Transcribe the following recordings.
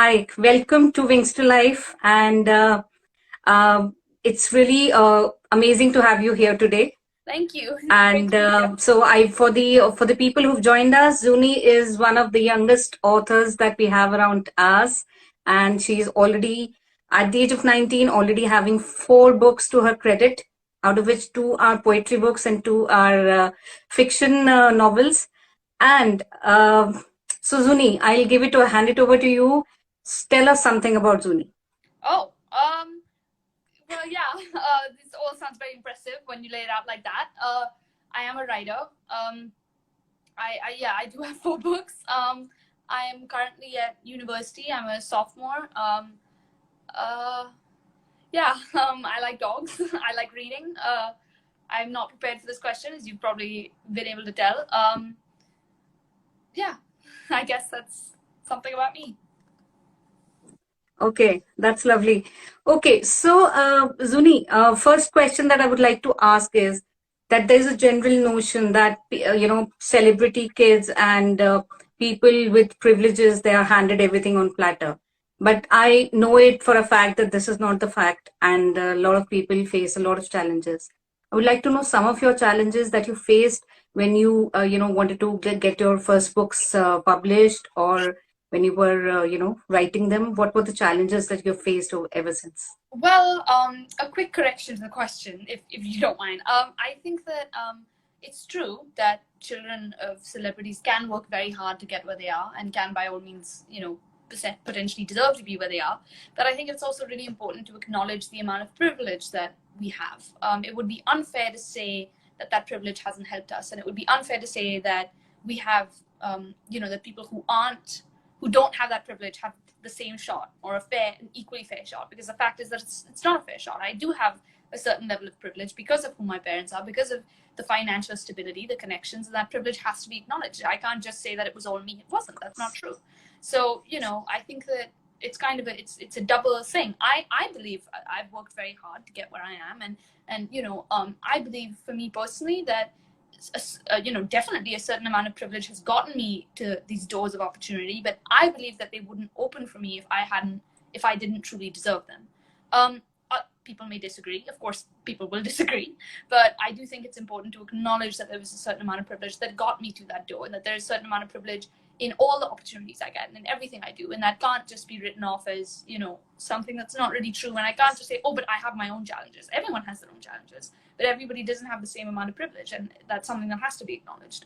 Hi, welcome to Wings to Life, and it's really amazing to have you here today. Thank you. And so, for the people who've joined us, Zuni is one of the youngest authors that we have around us, and she's already at the age of 19, already having 4 books to her credit, out of which 2 are poetry books and 2 are fiction novels. And so, Zuni, I'll hand it over to you. Tell us something about Zuni. Oh, well, yeah, this all sounds very impressive when you lay it out like that. I am a writer. I do have 4 books. I am currently at university. I'm a sophomore. I like dogs. I like reading. I'm not prepared for this question, as you've probably been able to tell. Yeah, I guess that's something about me. Okay, that's lovely. Okay, so Zuni, first question that I would like to ask is that there's a general notion that celebrity kids and people with privileges, they are handed everything on platter. But I know it for a fact that this is not the fact, and a lot of people face a lot of challenges. I would like to know some of your challenges that you faced when you wanted to get your first books published, or when you were writing them. What were the challenges that you've faced ever since? Well, a quick correction to the question, if you don't mind. I think that it's true that children of celebrities can work very hard to get where they are, and can by all means, potentially deserve to be where they are. But I think it's also really important to acknowledge the amount of privilege that we have. It would be unfair to say that that privilege hasn't helped us, and it would be unfair to say that we have, that people who don't have that privilege have the same shot, or an equally fair shot, because the fact is that it's not a fair shot. I do have a certain level of privilege because of who my parents are, because of the financial stability, the connections, and that privilege has to be acknowledged. I can't just say that it was all me. It wasn't. That's not true. So, I think that it's kind of it's a double thing. I believe I've worked very hard to get where I am, and I believe, for me personally, that definitely a certain amount of privilege has gotten me to these doors of opportunity, but I believe that they wouldn't open for me if I didn't truly deserve them. People may disagree. Of course, people will disagree, but I do think it's important to acknowledge that there was a certain amount of privilege that got me to that door, and that there's a certain amount of privilege in all the opportunities I get and in everything I do, and that can't just be written off as something that's not really true. And I can't just say, oh, but I have my own challenges. Everyone has their own challenges, but everybody doesn't have the same amount of privilege, and that's something that has to be acknowledged.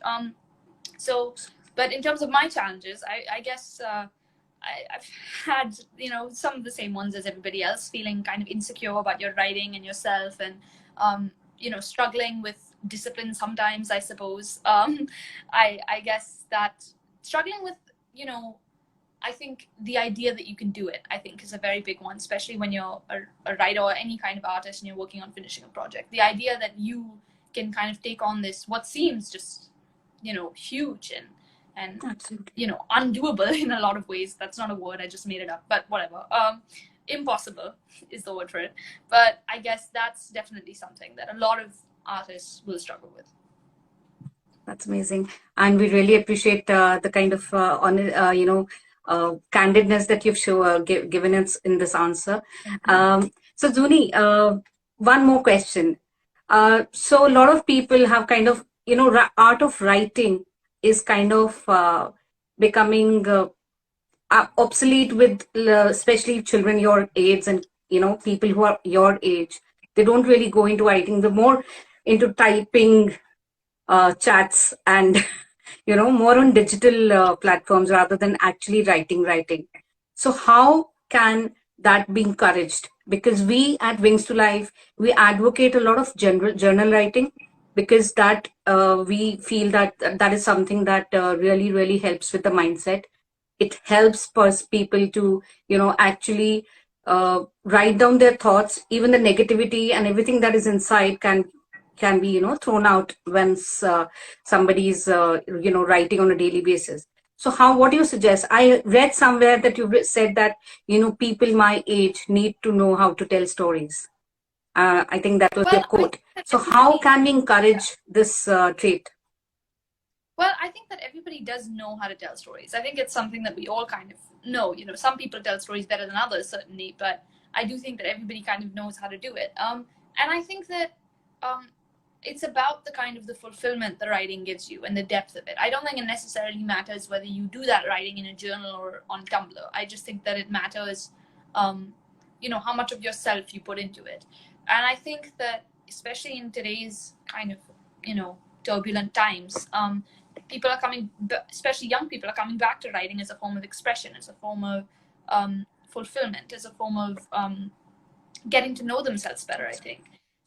But in terms of my challenges, I guess I've had some of the same ones as everybody else, feeling kind of insecure about your writing and yourself, and struggling with discipline sometimes, I suppose. I guess that struggling with I think the idea that you can do it, I think, is a very big one, especially when you're a writer or any kind of artist and you're working on finishing a project. The idea that you can kind of take on this, what seems just huge and undoable in a lot of ways. That's not a word, I just made it up, but whatever. Impossible is the word for it. But I guess that's definitely something that a lot of artists will struggle with. That's amazing, and we really appreciate the kind of candidness that you've given us in this answer. So Zuni, one more question. So a lot of people have kind of art of writing is kind of becoming obsolete with especially children your age, and people who are your age. They don't really go into writing. They're more into typing chats and more on digital platforms rather than actually writing. So how can that be encouraged? Because we at Wings to Life, we advocate a lot of journal writing, because that we feel that is something that really helps with the mindset. It helps people to actually write down their thoughts. Even the negativity and everything that is inside can be thrown out once somebody's writing on a daily basis. So what do you suggest? I read somewhere that you said that people my age need to know how to tell stories. I think that was your quote. So how can we encourage this trait? Well, I think that everybody does know how to tell stories. I think it's something that we all kind of know. Some people tell stories better than others, certainly, but I do think that everybody kind of knows how to do it. And I think that it's about the fulfillment the writing gives you and the depth of it. I don't think it necessarily matters whether you do that writing in a journal or on Tumblr. I just think that it matters, how much of yourself you put into it. And I think that, especially in today's kind of, turbulent times, people are coming, especially young people, are coming back to writing as a form of expression, as a form of fulfillment, as a form of getting to know themselves better, I think.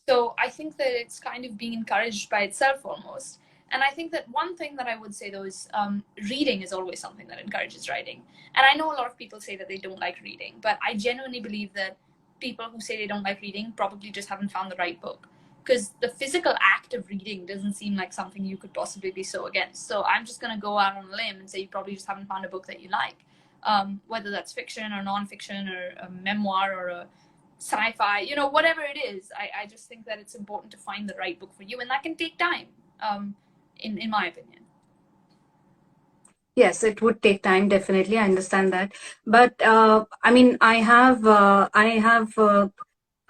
So I think that it's kind of being encouraged by itself almost. And I think that one thing that I would say, though, is reading is always something that encourages writing. And I know a lot of people say that they don't like reading, but I genuinely believe that people who say they don't like reading probably just haven't found the right book. Because the physical act of reading doesn't seem like something you could possibly be so against. So I'm just going to go out on a limb and say you probably just haven't found a book that you like. Whether that's fiction or nonfiction or a memoir or a sci-fi, whatever it is, I just think that it's important to find the right book for you, and that can take time, in my opinion. Yes, it would take time, definitely. I understand that. But I mean,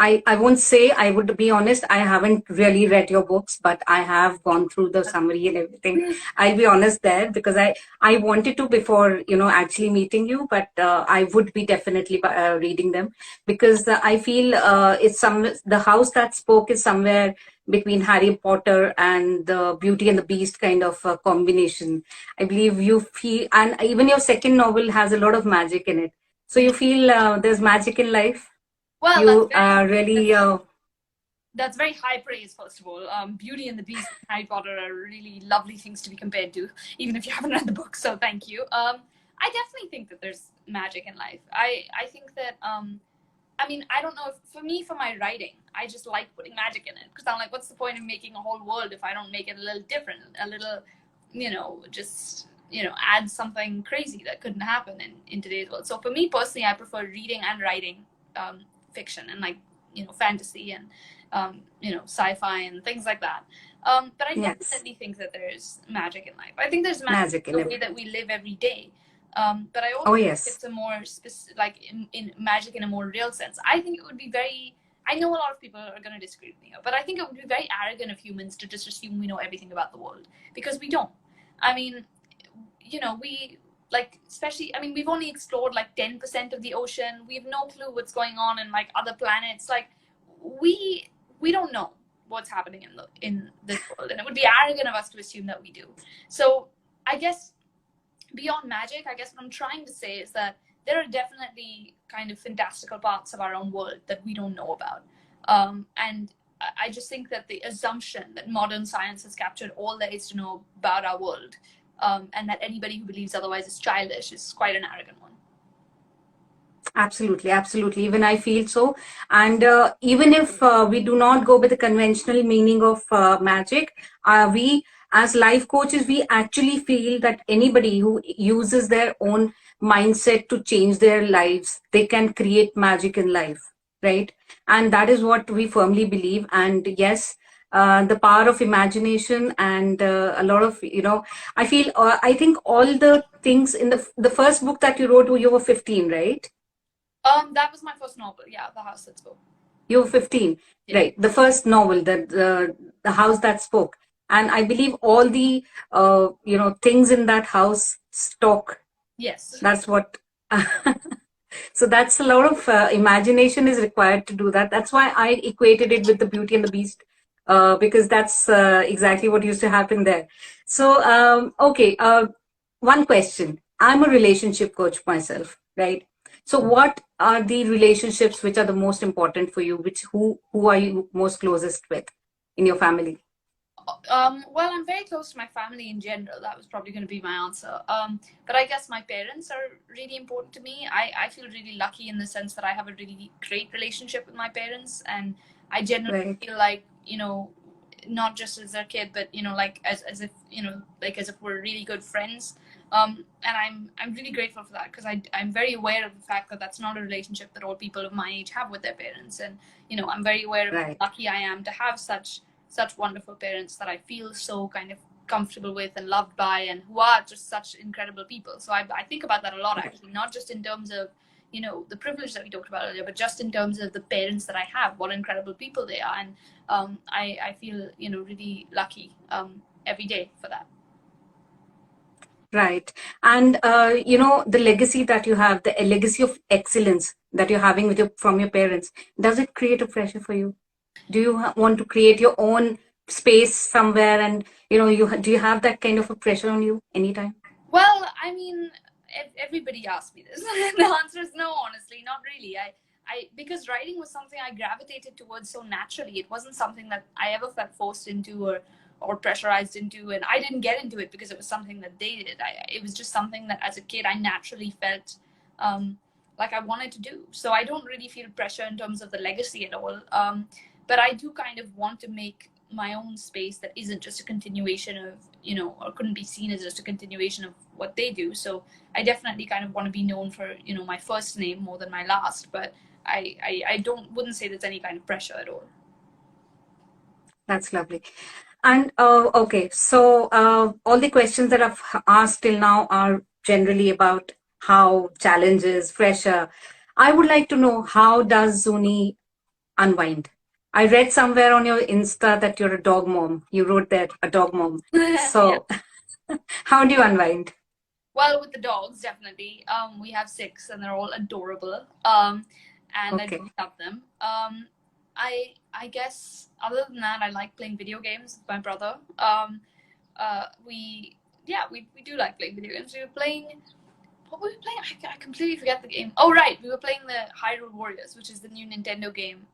I won't say, I would be honest, I haven't really read your books, but I have gone through the summary and everything. I'll be honest there, because I wanted to before, actually meeting you, but I would be definitely reading them, because I feel the House That Spoke is somewhere between Harry Potter and the Beauty and the Beast kind of combination. I believe you feel, and even your second novel has a lot of magic in it. So you feel there's magic in life? Well, you are really that's very high praise, first of all. Beauty and the Beast and Harry Potter are really lovely things to be compared to, even if you haven't read the book, so thank you. I definitely think that there's magic in life. I think that I mean, I don't know, for my writing, I just like putting magic in it, because I'm like, what's the point of making a whole world if I don't make it a little different, a little, add something crazy that couldn't happen in today's world. So for me personally, I prefer reading and writing fiction and fantasy and sci-fi and things like that. But I definitely think that there's magic in life. I think there's magic in the way that we live every day. But I also think it's a more in magic in a more real sense. I think it would be I know a lot of people are going to disagree with me, but I think it would be very arrogant of humans to just assume we know everything about the world, because we don't. I mean, especially, we've only explored 10% of the ocean. We have no clue what's going on in other planets. We don't know what's happening in this world, and it would be arrogant of us to assume that we do. So I guess beyond magic, I guess what I'm trying to say is that there are definitely kind of fantastical parts of our own world that we don't know about. And I just think that the assumption that modern science has captured all there is to know about our world, and that anybody who believes otherwise is childish, is quite an arrogant one. Absolutely, absolutely. Even I feel so. And even if we do not go with the conventional meaning of magic, we as life coaches, we actually feel that anybody who uses their own mindset to change their lives, they can create magic in life, right? And that is what we firmly believe. And yes, the power of imagination and a lot of, I feel, I think all the things in the first book that you wrote, you were 15, right? That was my first novel. Yeah, The House That Spoke. You were 15, yeah. Right? The first novel, the House That Spoke, and I believe all the things in that house talk. Yes. That's what. So that's a lot of imagination is required to do that. That's why I equated it with the Beauty and the Beast, because that's exactly what used to happen there. So okay, one question. I'm a relationship coach myself, right? So what are the relationships which are the most important for you? Who are you most closest with in your family? Well, I'm very close to my family in general. That was probably going to be my answer. But I guess my parents are really important to me. I feel really lucky in the sense that I have a really great relationship with my parents, and I generally feel like, not just as their kid, but as if we're really good friends. And I'm really grateful for that, because I'm very aware of the fact that that's not a relationship that all people of my age have with their parents, and I'm very aware of how lucky I am to have such wonderful parents that I feel so kind of comfortable with and loved by, and who are just such incredible people. So I think about that a lot, actually, not just in terms of, you know, the privilege that we talked about earlier, but just in terms of the parents that I have, what incredible people they are. And I feel, you know, really lucky every day for that. Right. And, you know, the legacy that you have, the legacy of excellence that you're having with from your parents, does it create a pressure for you? Do you want to create your own space somewhere? And, you know, do you have that kind of a pressure on you anytime? Well, I mean, everybody asks me this. The answer is no, honestly, not really. Because writing was something I gravitated towards so naturally. It wasn't something that I ever felt forced into or pressurized into, and I didn't get into it because it was something that they did. It was just something that as a kid I naturally felt like I wanted to do. So I don't really feel pressure in terms of the legacy at all. But I do kind of want to make my own space that isn't just a continuation of, you know, or couldn't be seen as just a continuation of what they do. So I definitely kind of want to be known for, you know, my first name more than my last, but I wouldn't say there's any kind of pressure at all. That's lovely. And okay, so all the questions that I've asked till now are generally about how challenges, pressure. I would like to know, how does Zuni unwind? I read somewhere on your Insta that you're a dog mom. You wrote that, a dog mom. So yeah. How do you unwind? Well, with the dogs, definitely. We have 6 and they're all adorable. And okay. I do love them. I guess other than that, I like playing video games with my brother. We do like playing video games. We were playing, what were we playing? I completely forget the game. Oh, right. We were playing the Hyrule Warriors, which is the new Nintendo game.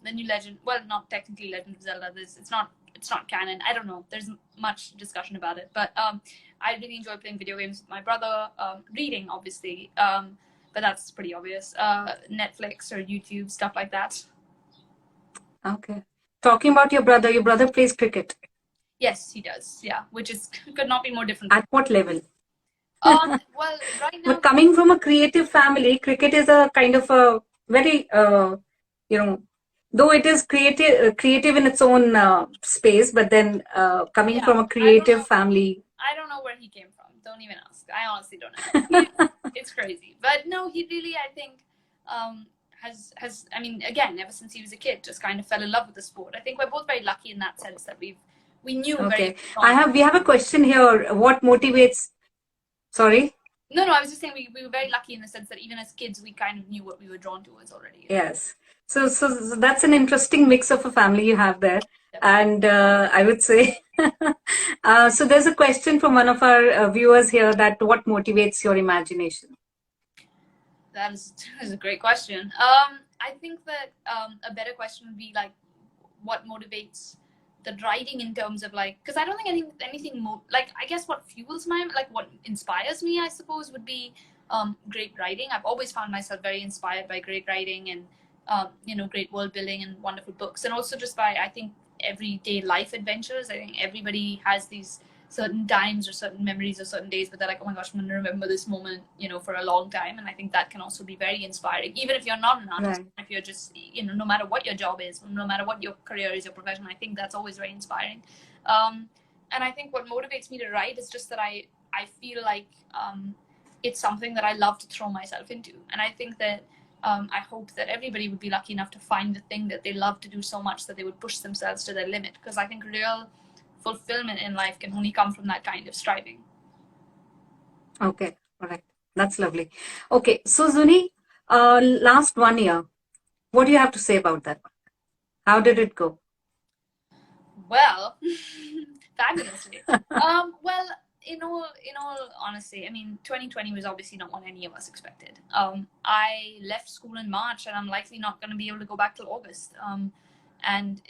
The new Legend, well, not technically Legend of Zelda. It's not canon. I don't know. There's much discussion about it. But I really enjoy playing video games with my brother. Reading, obviously. But that's pretty obvious. Netflix or YouTube, stuff like that. Okay. Talking about your brother plays cricket. Yes, he does. Yeah, which could not be more different. At what level? Well, right now. But coming from a creative family, cricket is a kind of a very, you know, though it is creative in its own space, but then coming from a creative family. I don't know where he came from. Don't even ask. I honestly don't know. It's crazy. But no, he really, I think, has, I mean, again, ever since he was a kid, just kind of fell in love with the sport. I think we're both very lucky in that sense that we knew very strongly. We have a question here. What motivates? Sorry? No, I was just saying we were very lucky in the sense that even as kids, we kind of knew what we were drawn towards already. Yes. So that's an interesting mix of a family you have there. And I would say, so there's a question from one of our viewers here, that what motivates your imagination? That is a great question. I think that a better question would be like, what motivates the writing in terms of like, because I don't think anything like, I guess what fuels what inspires me, I suppose, would be great writing. I've always found myself very inspired by great writing and you know, great world building and wonderful books, and also just by, I think, everyday life adventures. I think everybody has these certain times or certain memories or certain days, but they're like, oh my gosh, I'm going to remember this moment, you know, for a long time. And I think that can also be very inspiring, even if you're not an artist, if you're just, you know, no matter what your job is, no matter what your career is, your profession, I think that's always very inspiring. And I think what motivates me to write is just that I feel like it's something that I love to throw myself into. And I think that I hope that everybody would be lucky enough to find the thing that they love to do so much that they would push themselves to their limit, because I think real fulfillment in life can only come from that kind of striving. Okay, all right. That's lovely. Okay, so Zuni, last 1 year, what do you have to say about that? How did it go? Well, fabulously. Well, in all honesty, I mean, 2020 was obviously not what any of us expected. I left school in March, and I'm likely not going to be able to go back till August. And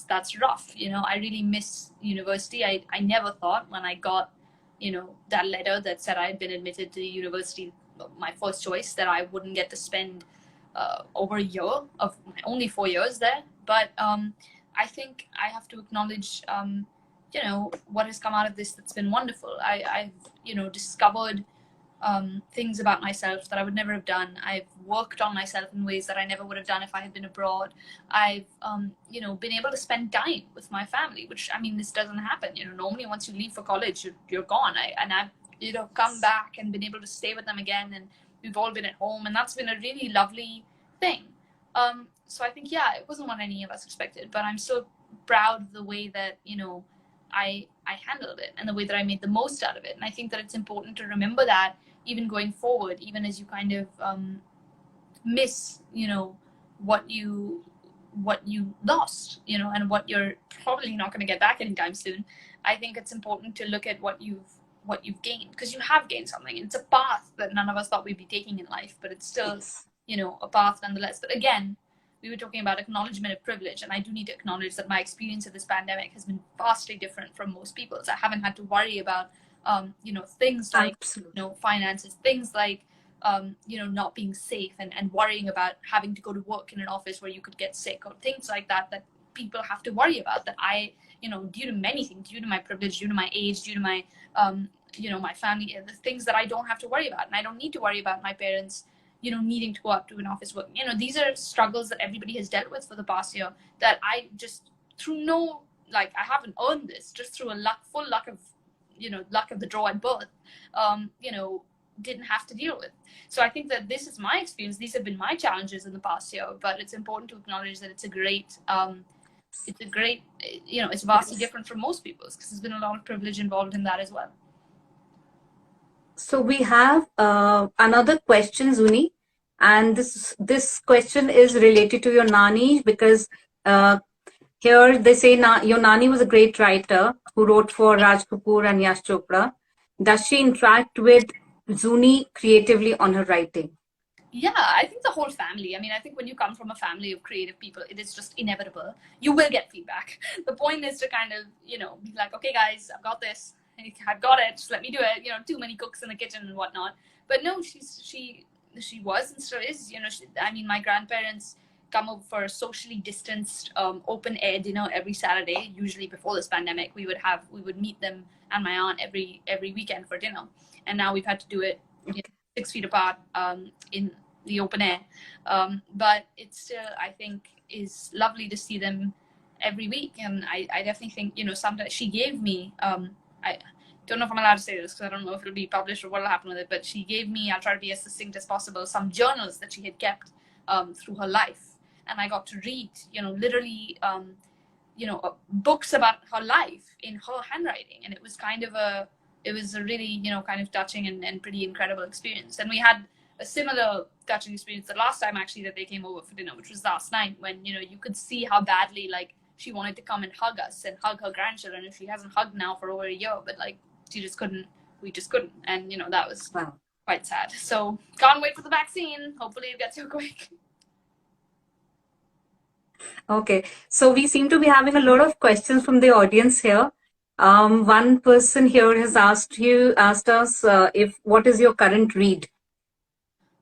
that's rough. You know, I really miss university. I never thought when I got, you know, that letter that said I had been admitted to university, my first choice, that I wouldn't get to spend over a year of only 4 years there. But I think I have to acknowledge, you know, what has come out of this that's been wonderful. I've, you know, discovered things about myself that I would never have done. I've worked on myself in ways that I never would have done if I had been abroad. I've, been able to spend time with my family, which, I mean, this doesn't happen. Normally once you leave for college, you're gone. I've, come back and been able to stay with them again, and we've all been at home, and that's been a really lovely thing. So I think, yeah, it wasn't what any of us expected, but I'm so proud of the way that, I handled it and the way that I made the most out of it. And I think that it's important to remember that even going forward, even as you kind of miss, what you lost, and what you're probably not going to get back anytime soon. I think it's important to look at what you've gained, because you have gained something. It's a path that none of us thought we'd be taking in life, but it's still, a path nonetheless. But again, we were talking about acknowledgement of privilege, and I do need to acknowledge that my experience of this pandemic has been vastly different from most people's. I haven't had to worry about, things like, finances, things like, not being safe and worrying about having to go to work in an office where you could get sick, or things like that people have to worry about, that I, due to many things, due to my privilege, due to my age, due to my, my family, the things that I don't have to worry about. And I don't need to worry about my parents, needing to go up to an office work. These are struggles that everybody has dealt with for the past year, that I just, through I haven't earned this, just through full luck of the draw at birth, didn't have to deal with. So I think that this is my experience. These have been my challenges in the past year, but it's important to acknowledge that it's vastly different from most people's, because there's been a lot of privilege involved in that as well. So we have another question, Zuni, and this question is related to your Nani, because here they say your Nani was a great writer who wrote for Raj Kapoor and Yash Chopra. Does she interact with Zuni creatively on her writing? Yeah, I think the whole family. I mean, I think when you come from a family of creative people, it is just inevitable. You will get feedback. The point is to kind of, be like, okay, guys, I've got this. I've got it. Just let me do it. Too many cooks in the kitchen and whatnot. But no, she was and still is. My grandparents come over for a socially distanced open air dinner every Saturday. Usually before this pandemic, we would meet them and my aunt every weekend for dinner. And now we've had to do it 6 feet apart in the open air. But it's still, I think, is lovely to see them every week. And I definitely think, sometimes she gave me, I don't know if I'm allowed to say this because I don't know if it'll be published or what will happen with it, but she gave me, I'll try to be as succinct as possible, some journals that she had kept through her life. And I got to read, literally, books about her life in her handwriting. And it was a really, kind of touching and pretty incredible experience. And we had a similar touching experience the last time actually that they came over for dinner, which was last night, when, you could see how badly, she wanted to come and hug us and hug her grandchildren. And she hasn't hugged now for over a year, but we just couldn't. And, that was quite sad. So can't wait for the vaccine. Hopefully it gets here quick. Okay. So we seem to be having a lot of questions from the audience here. One person here has asked us what is your current read?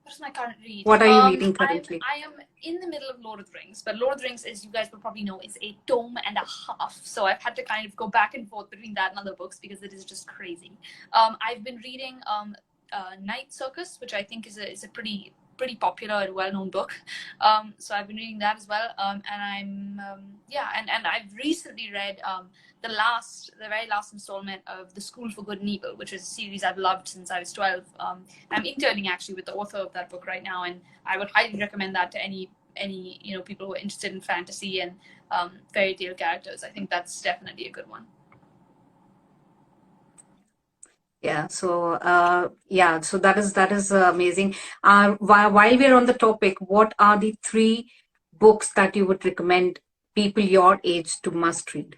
What's my current read? What are you reading currently? I am in the middle of Lord of the Rings, but Lord of the Rings, as you guys will probably know, is a tome and a half. So I've had to kind of go back and forth between that and other books because it is just crazy. I've been reading Night Circus, which I think is a pretty popular and well-known book. So I've been reading that as well. And I've recently read the very last installment of The School for Good and Evil, which is a series I've loved since I was 12. I'm interning actually with the author of that book right now, and I would highly recommend that to any people who are interested in fantasy and fairy tale characters. I think that's definitely a good one. Yeah, so so that is amazing. While we're on the topic, what are the 3 books that you would recommend people your age to must read?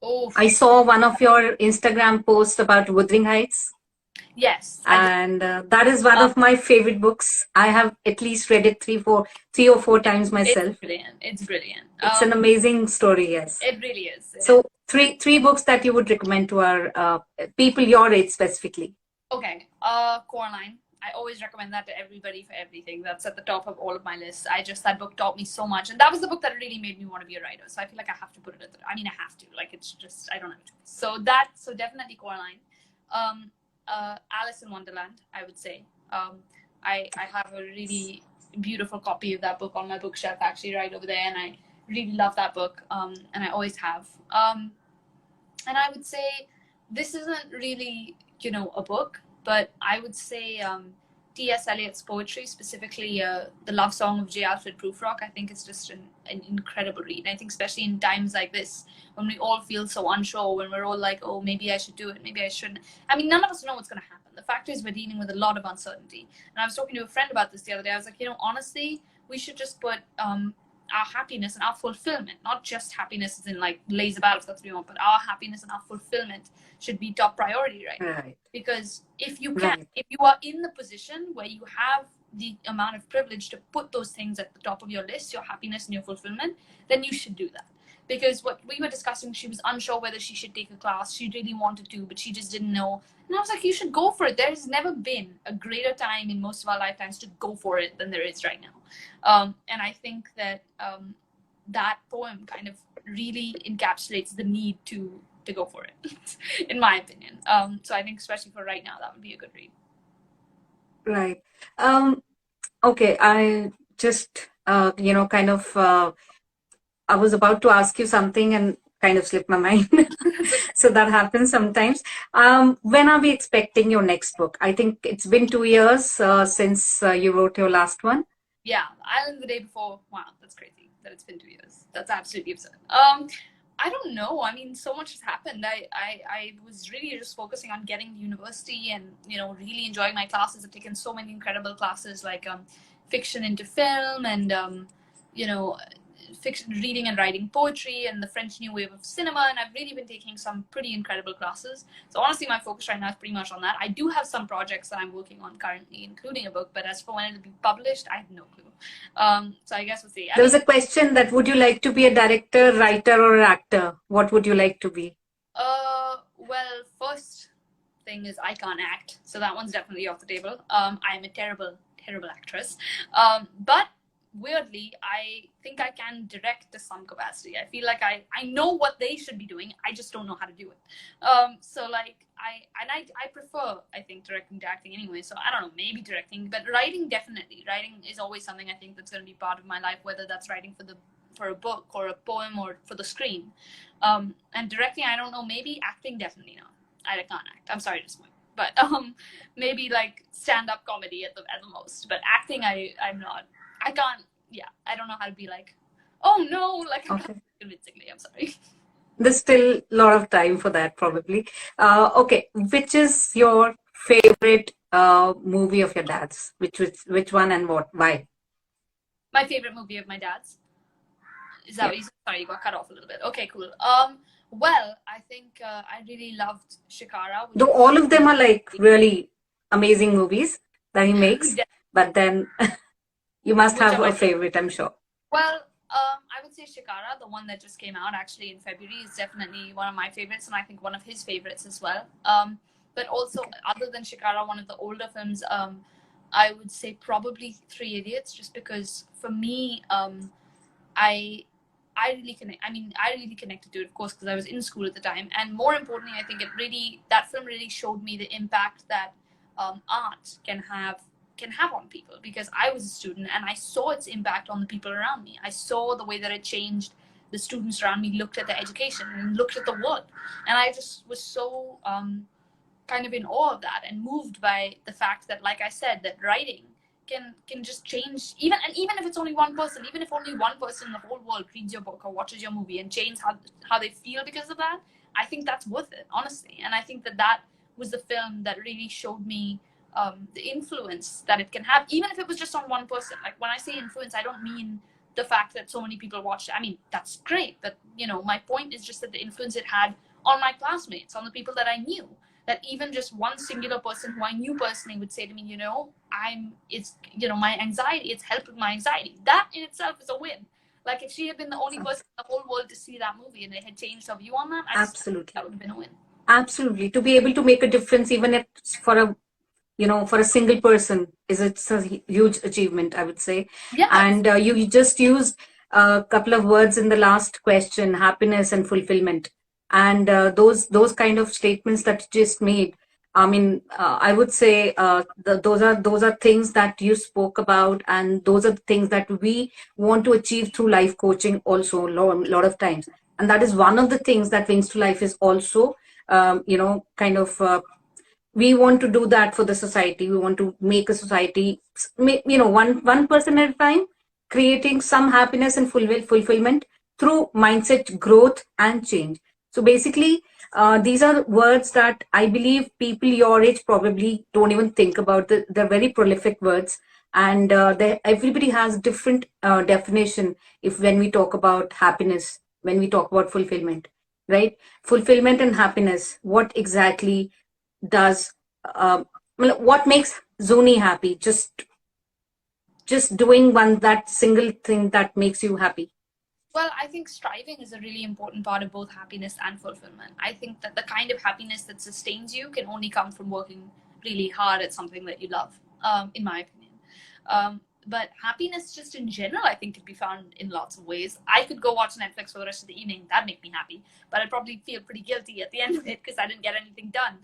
Oh, I saw one of your Instagram posts about Wuthering Heights. Yes. And that is one of my favorite books. I have at least read it 3 or 4 times myself. It's brilliant. It's an amazing story, yes. It really is. So 3 books that you would recommend to our people your age specifically. Okay. Coraline. I always recommend that to everybody for everything. That's at the top of all of my lists. That book taught me so much. And that was the book that really made me want to be a writer. So I feel like I have to put it at I have to. It's just, I don't have to. So definitely Coraline. Alice in Wonderland, I would say. I have a really beautiful copy of that book on my bookshelf, actually, right over there, and I really love that book, and I always have. And I would say this isn't really, a book, but I would say T.S. Eliot's poetry, specifically the love song of 𝐙𝐢 𝐂𝐡𝐨𝐫, I think is just an incredible read. I think especially in times like this, when we all feel so unsure, when we're all like, oh, maybe I should do it, maybe I shouldn't. I mean, none of us know what's going to happen. The fact is we're dealing with a lot of uncertainty. And I was talking to a friend about this the other day. I was like, honestly, we should just put our happiness and our fulfillment, not just happiness as in like 𝐸𝐻𝐸 𝐂𝐻𝐸𝐵, that's what we want, but our happiness and our fulfillment should be top priority right now. Because if you can, if you are in the position where you have the amount of privilege to put those things at the top of your list, your happiness and your fulfillment, then you should do that. Because what we were discussing, she was unsure whether she should take a class. She really wanted to, but she just didn't know. And I was like, you should go for it. There's never been a greater time in most of our lifetimes to go for it than there is right now. And I think that that poem kind of really encapsulates the need to go for it, in my opinion. So I think especially for right now, that would be a good read. Right. Okay, I just, I was about to ask you something and kind of slipped my mind. So that happens sometimes. When are we expecting your next book? I think it's been 2 years since you wrote your last one. Yeah, Island the Day Before. Wow, that's crazy that it's been 2 years. That's absolutely absurd. I don't know. I mean, so much has happened. I was really just focusing on getting to university and, really enjoying my classes. I've taken so many incredible classes like fiction into film and, fiction, reading and writing poetry and the French New Wave of cinema. And I've really been taking some pretty incredible classes. So honestly, my focus right now is pretty much on that. I do have some projects that I'm working on currently, including a book, but as for when it'll be published, I have no clue. So I guess we'll see. There was a question that would you like to be a director, writer, or actor? What would you like to be? Well, first thing is I can't act. So that one's definitely off the table. I'm a terrible, terrible actress. But weirdly, I think I can direct to some capacity. I feel like I know what they should be doing. I just don't know how to do it. So like I prefer, I think, directing to acting anyway. So I don't know, maybe directing, but writing, definitely. Writing is always something I think that's going to be part of my life, whether that's writing for a book or a poem or for the screen. And directing, I don't know, maybe acting, definitely not. I can't act. I'm sorry to disappoint. But maybe like stand-up comedy at the most. But acting, I'm not. I can't, I don't know how to be like, oh no, like okay. Convincingly, I'm sorry. There's still a lot of time for that, probably. Okay, which is your favorite movie of your dad's? Which one and what? Why? My favorite movie of my dad's? Is that what you said? Sorry, you got cut off a little bit. Okay, cool. Well, I think I really loved Shikara. Though all of them are like really amazing movies that he makes, but then... You must have a favorite, I'm sure. Well, I would say Shikara, the one that just came out actually in February, is definitely one of my favorites, and I think one of his favorites as well. But also, other than Shikara, one of the older films, I would say probably Three Idiots, just because for me, I really connected to it, of course, because I was in school at the time. And more importantly, I think that film really showed me the impact that art can have on people, because I was a student and I saw its impact on the people around me. I saw the way that it changed the students around me, looked at their education and looked at the world. And I just was so kind of in awe of that and moved by the fact that, like I said, that writing can just change, even if it's only one person, even if only one person in the whole world reads your book or watches your movie and change how they feel because of that, I think that's worth it, honestly. And I think that was the film that really showed me the influence that it can have, even if it was just on one person. Like when I say influence, I don't mean the fact that so many people watched it. I mean, that's great, but my point is just that the influence it had on my classmates, on the people that I knew, that even just one singular person who I knew personally would say to me, my anxiety, it's helped with my anxiety. That in itself is a win. Like if she had been the only person in the whole world to see that movie and it had changed her view on that, absolutely, that would have been a win. Absolutely. To be able to make a difference, even if for a single person, it's a huge achievement, I would say. Yeah. And you just used a couple of words in the last question, happiness and fulfillment. And those kind of statements that you just made I mean, I would say those are things that you spoke about, and those are the things that we want to achieve through life coaching also lot of times. And that is one of the things that Wings to Life is also, kind of. We want to do that for the society. We want to make a society, one person at a time, creating some happiness and fulfillment through mindset growth and change. So basically, these are words that I believe people your age probably don't even think about. They're very prolific words, and everybody has different definition. If when we talk about happiness, when we talk about fulfillment, right? Fulfillment and happiness. What exactly does what makes Zuni happy? Just doing that single thing that makes you happy. Well, I think striving is a really important part of both happiness and fulfillment. I think that the kind of happiness that sustains you can only come from working really hard at something that you love, in my opinion. But happiness just in general, I think, could be found in lots of ways. I could go watch Netflix for the rest of the evening. That'd make me happy. But I'd probably feel pretty guilty at the end of it because I didn't get anything done.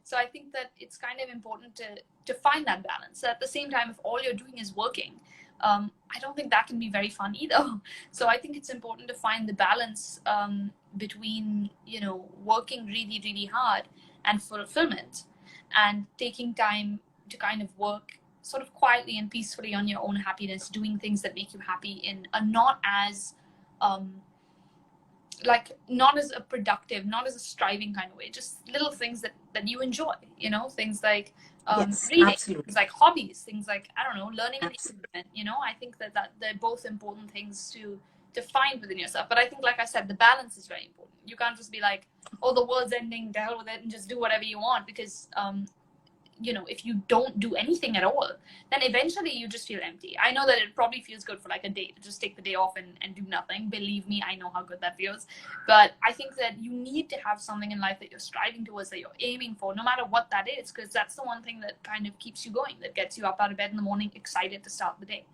So I think that it's kind of important to find that balance. So at the same time, if all you're doing is working, I don't think that can be very fun either. So I think it's important to find the balance between, working really, really hard and fulfillment, and taking time to kind of work sort of quietly and peacefully on your own happiness, doing things that make you happy in a not as not as a productive, not as a striving kind of way, just little things that you enjoy, things like Yes, reading, absolutely. things like hobbies, things like, I don't know, learning an Absolutely. instrument. I think that they're both important things to find within yourself. But I think, like I said, the balance is very important. You can't just be like, oh, the world's ending, to hell with it, and just do whatever you want, because if you don't do anything at all, then eventually you just feel empty. I know that it probably feels good for like a day to just take the day off and do nothing. Believe me, I know how good that feels. But I think that you need to have something in life that you're striving towards, that you're aiming for, no matter what that is, because that's the one thing that kind of keeps you going, that gets you up out of bed in the morning excited to start the day.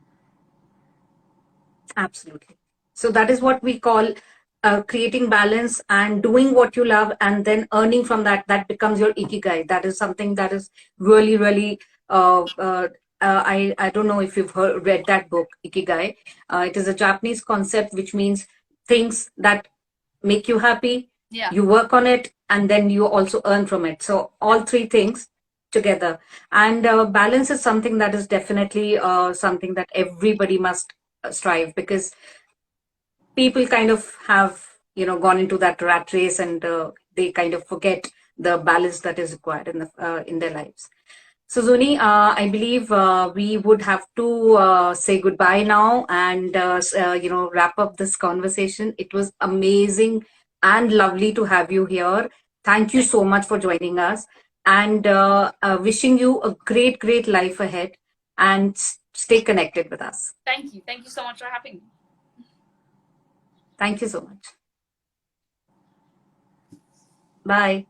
Absolutely. So that is what we call creating balance and doing what you love, and then earning from that. That becomes your ikigai. That is something that is really, really. I don't know if you've read that book, Ikigai. It is a Japanese concept, which means things that make you happy. Yeah. You work on it, and then you also earn from it. So all three things together. And balance is something that is definitely something that everybody must strive, because people kind of have gone into that rat race, and they kind of forget the balance that is required in their lives. So Zuni, I believe we would have to say goodbye now, and wrap up this conversation. It was amazing and lovely to have you here. Thank you so much for joining us, and wishing you a great life ahead, and stay connected with us. Thank you so much for having me. Thank you so much. Bye.